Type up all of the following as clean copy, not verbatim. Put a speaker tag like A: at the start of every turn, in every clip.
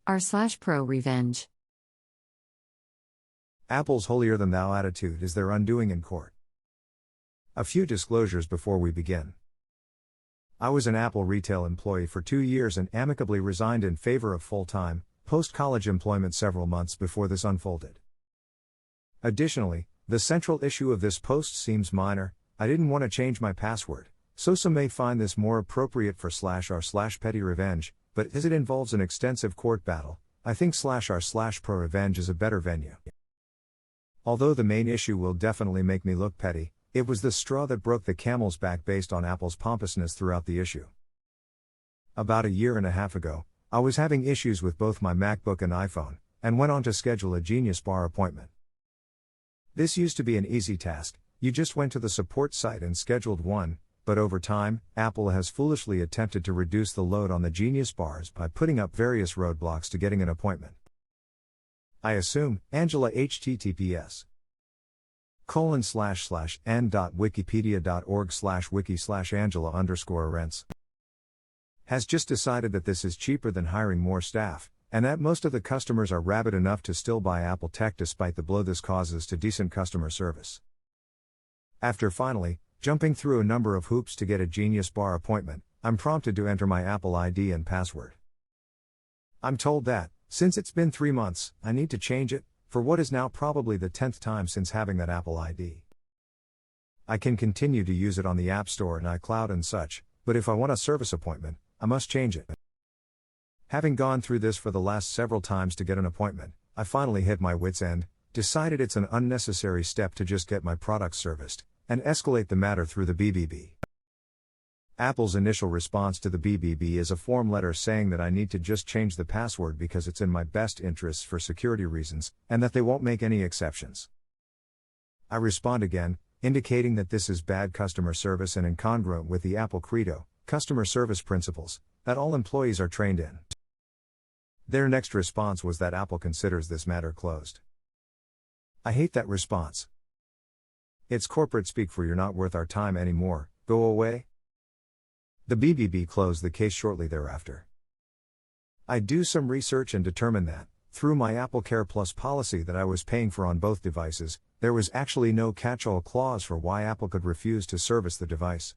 A: r/ProRevenge.
B: Apple's holier-than-thou attitude is their undoing in court. A few disclosures before we begin. I was an Apple retail employee for 2 years and amicably resigned in favor of full-time, post-college employment several months before this unfolded. Additionally, the central issue of this post seems minor. I didn't want to change my password, so some may find this more appropriate for /r/petty revenge, but as it involves an extensive court battle, I think /r/ProRevenge is a better venue. Although the main issue will definitely make me look petty, it was the straw that broke the camel's back based on Apple's pompousness throughout the issue. About a year and a half ago, I was having issues with both my MacBook and iPhone, and went on to schedule a Genius Bar appointment. This used to be an easy task. You just went to the support site and scheduled one, but over time, Apple has foolishly attempted to reduce the load on the Genius Bars by putting up various roadblocks to getting an appointment. I assume, Angela https://n.wikipedia.org/wiki/Angela_Arentz has just decided that this is cheaper than hiring more staff, and that most of the customers are rabid enough to still buy Apple tech despite the blow this causes to decent customer service. After finally jumping through a number of hoops to get a Genius Bar appointment, I'm prompted to enter my Apple ID and password. I'm told that, since it's been 3 months, I need to change it, for what is now probably the 10th time since having that Apple ID. I can continue to use it on the App Store and iCloud and such, but if I want a service appointment, I must change it. Having gone through this for the last several times to get an appointment, I finally hit my wit's end, decided it's an unnecessary step to just get my products serviced, and escalate the matter through the BBB. Apple's initial response to the BBB is a form letter saying that I need to just change the password because it's in my best interests for security reasons, and that they won't make any exceptions. I respond again, indicating that this is bad customer service and incongruent with the Apple Credo, customer service principles, that all employees are trained in. Their next response was that Apple considers this matter closed. I hate that response. It's corporate speak for "you're not worth our time anymore, go away." The BBB closed the case shortly thereafter. I do some research and determined that, through my Apple Care Plus policy that I was paying for on both devices, there was actually no catch-all clause for why Apple could refuse to service the device.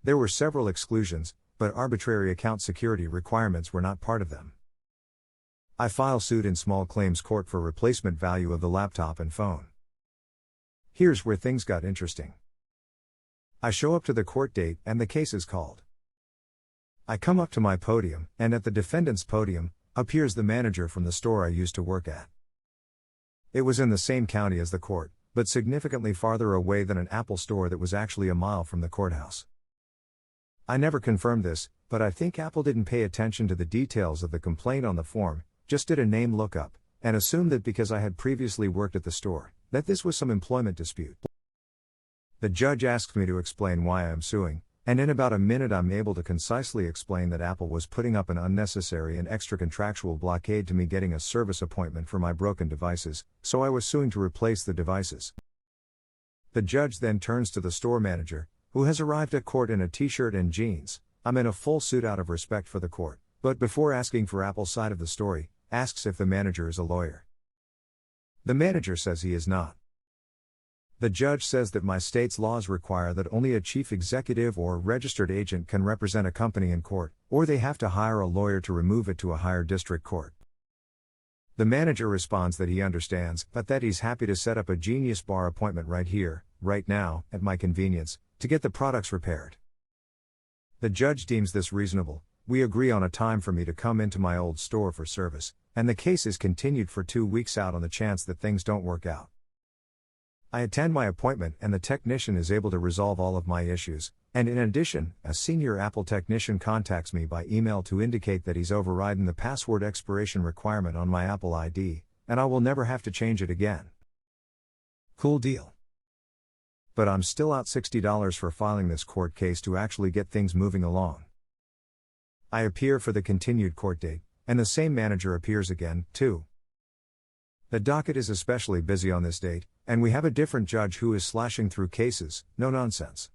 B: There were several exclusions, but arbitrary account security requirements were not part of them. I file suit in small claims court for replacement value of the laptop and phone. Here's where things got interesting. I show up to the court date and the case is called. I come up to my podium, and at the defendant's podium appears the manager from the store I used to work at. It was in the same county as the court, but significantly farther away than an Apple store that was actually a mile from the courthouse. I never confirmed this, but I think Apple didn't pay attention to the details of the complaint on the form, just did a name lookup, and assumed that because I had previously worked at the store, that this was some employment dispute. The judge asked me to explain why I am suing, and in about a minute I'm able to concisely explain that Apple was putting up an unnecessary and extra contractual blockade to me getting a service appointment for my broken devices, so I was suing to replace the devices. The judge then turns to the store manager, who has arrived at court in a t-shirt and jeans. I'm in a full suit out of respect for the court, but before asking for Apple's side of the story, asks if the manager is a lawyer. The manager says he is not. The judge says that my state's laws require that only a chief executive or registered agent can represent a company in court, or they have to hire a lawyer to remove it to a higher district court. The manager responds that he understands, but that he's happy to set up a Genius Bar appointment right here, right now, at my convenience, to get the products repaired. The judge deems this reasonable. We agree on a time for me to come into my old store for service, and the case is continued for 2 weeks out on the chance that things don't work out. I attend my appointment and the technician is able to resolve all of my issues, and in addition, a senior Apple technician contacts me by email to indicate that he's overridden the password expiration requirement on my Apple ID, and I will never have to change it again. Cool deal. But I'm still out $60 for filing this court case to actually get things moving along. I appear for the continued court date, and the same manager appears again, too. The docket is especially busy on this date, and we have a different judge who is slashing through cases, no nonsense.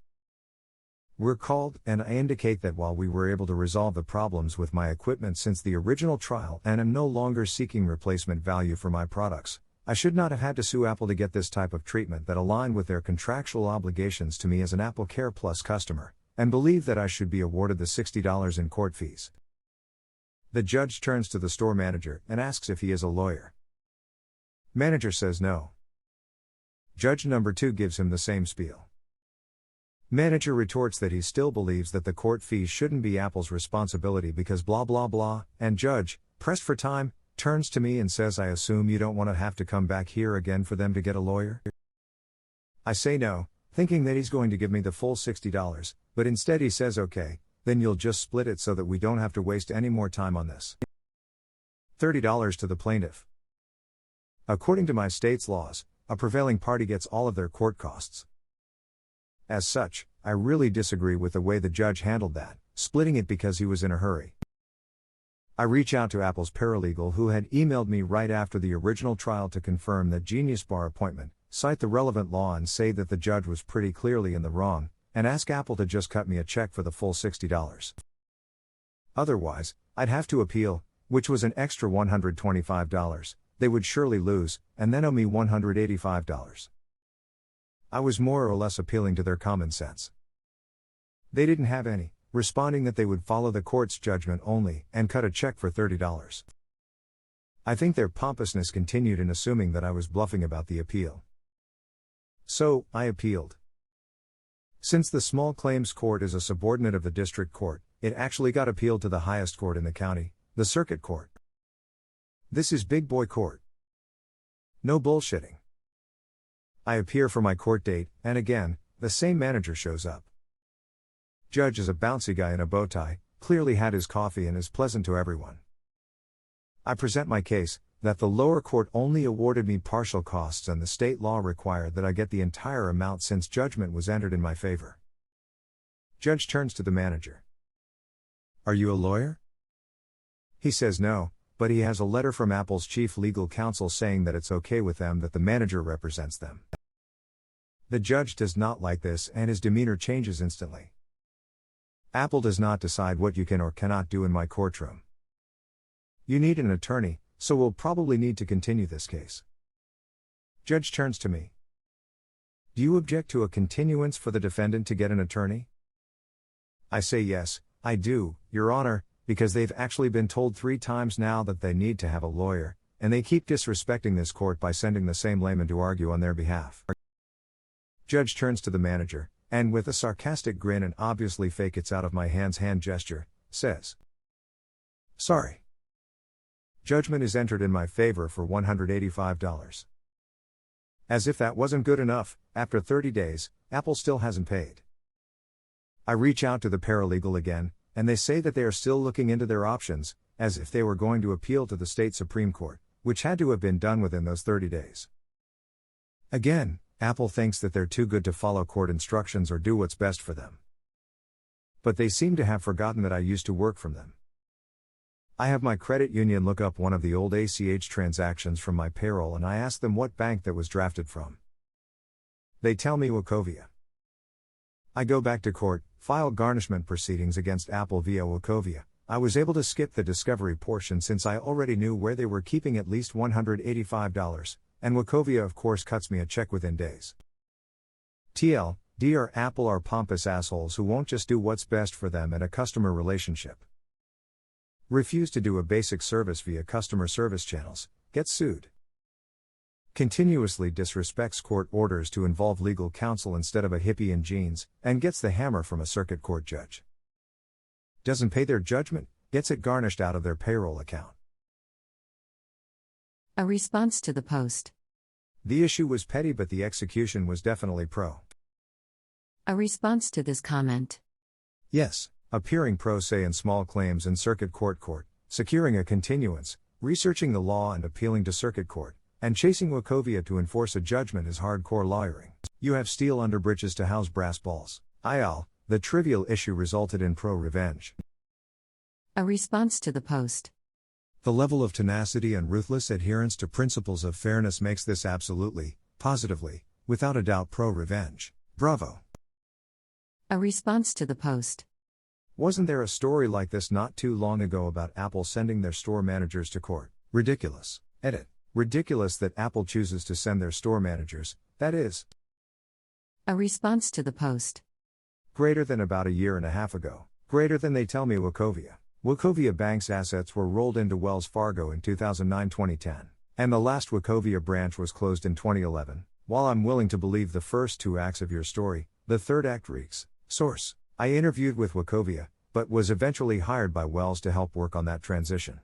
B: We're called, and I indicate that while we were able to resolve the problems with my equipment since the original trial and am no longer seeking replacement value for my products, I should not have had to sue Apple to get this type of treatment that aligned with their contractual obligations to me as an Apple Care Plus customer, and believe that I should be awarded the $60 in court fees. The judge turns to the store manager and asks if he is a lawyer. Manager says no. Judge number 2 gives him the same spiel. Manager retorts that he still believes that the court fees shouldn't be Apple's responsibility because blah blah blah, and judge, pressed for time, turns to me and says, I assume you don't want to have to come back here again for them to get a lawyer? I say no, thinking that he's going to give me the full $60, but instead he says okay, then you'll just split it so that we don't have to waste any more time on this. $30 to the plaintiff. According to my state's laws, a prevailing party gets all of their court costs. As such, I really disagree with the way the judge handled that, splitting it because he was in a hurry. I reach out to Apple's paralegal who had emailed me right after the original trial to confirm that Genius Bar appointment, cite the relevant law and say that the judge was pretty clearly in the wrong, and ask Apple to just cut me a check for the full $60. Otherwise, I'd have to appeal, which was an extra $125, they would surely lose, and then owe me $185. I was more or less appealing to their common sense. They didn't have any, responding that they would follow the court's judgment only, and cut a check for $30. I think their pompousness continued in assuming that I was bluffing about the appeal. So, I appealed. Since the small claims court is a subordinate of the district court, it actually got appealed to the highest court in the county, the circuit court. This is big boy court. No bullshitting. I appear for my court date, and again, the same manager shows up. Judge is a bouncy guy in a bow tie, clearly had his coffee and is pleasant to everyone. I present my case, that the lower court only awarded me partial costs and the state law required that I get the entire amount since judgment was entered in my favor. Judge turns to the manager. Are you a lawyer? He says no, but he has a letter from Apple's chief legal counsel saying that it's okay with them that the manager represents them. The judge does not like this and his demeanor changes instantly. Apple does not decide what you can or cannot do in my courtroom. You need an attorney, so we'll probably need to continue this case. Judge turns to me. Do you object to a continuance for the defendant to get an attorney? I say yes, I do, Your Honor, because they've actually been told 3 times now that they need to have a lawyer, and they keep disrespecting this court by sending the same layman to argue on their behalf. Judge turns to the manager, and with a sarcastic grin and obviously fake it's out of my hands hand gesture, says, sorry. Judgment is entered in my favor for $185. As if that wasn't good enough, after 30 days, Apple still hasn't paid. I reach out to the paralegal again, and they say that they are still looking into their options, as if they were going to appeal to the state Supreme Court, which had to have been done within those 30 days. Again, Apple thinks that they're too good to follow court instructions or do what's best for them. But they seem to have forgotten that I used to work from them. I have my credit union look up one of the old ACH transactions from my payroll and I ask them what bank that was drafted from. They tell me Wachovia. I go back to court, file garnishment proceedings against Apple via Wachovia. I was able to skip the discovery portion since I already knew where they were keeping at least $185, and Wachovia of course cuts me a check within days. TLDR Apple are pompous assholes who won't just do what's best for them in a customer relationship. Refuse to do a basic service via customer service channels, gets sued. Continuously disrespects court orders to involve legal counsel instead of a hippie in jeans, and gets the hammer from a circuit court judge. Doesn't pay their judgment, gets it garnished out of their payroll account.
A: A response to the post.
B: The issue was petty but the execution was definitely pro.
A: A response to this comment.
B: Yes, appearing pro se in small claims in circuit court, securing a continuance, researching the law and appealing to circuit court, and chasing Wachovia to enforce a judgment is hardcore lawyering. You have steel under britches to house brass balls. The trivial issue resulted in ProRevenge.
A: A response to the post.
B: The level of tenacity and ruthless adherence to principles of fairness makes this absolutely, positively, without a doubt ProRevenge. Bravo.
A: A response to the post.
B: Wasn't there a story like this not too long ago about Apple sending their store managers to court? Ridiculous. Edit. Ridiculous that Apple chooses to send their store managers, that is.
A: A response to the post.
B: Greater than about a year and a half ago. Greater than they tell me Wachovia. Wachovia Bank's assets were rolled into Wells Fargo in 2009-2010. And the last Wachovia branch was closed in 2011. While I'm willing to believe the first two acts of your story, the third act reeks. Source. I interviewed with Wachovia, but was eventually hired by Wells to help work on that transition.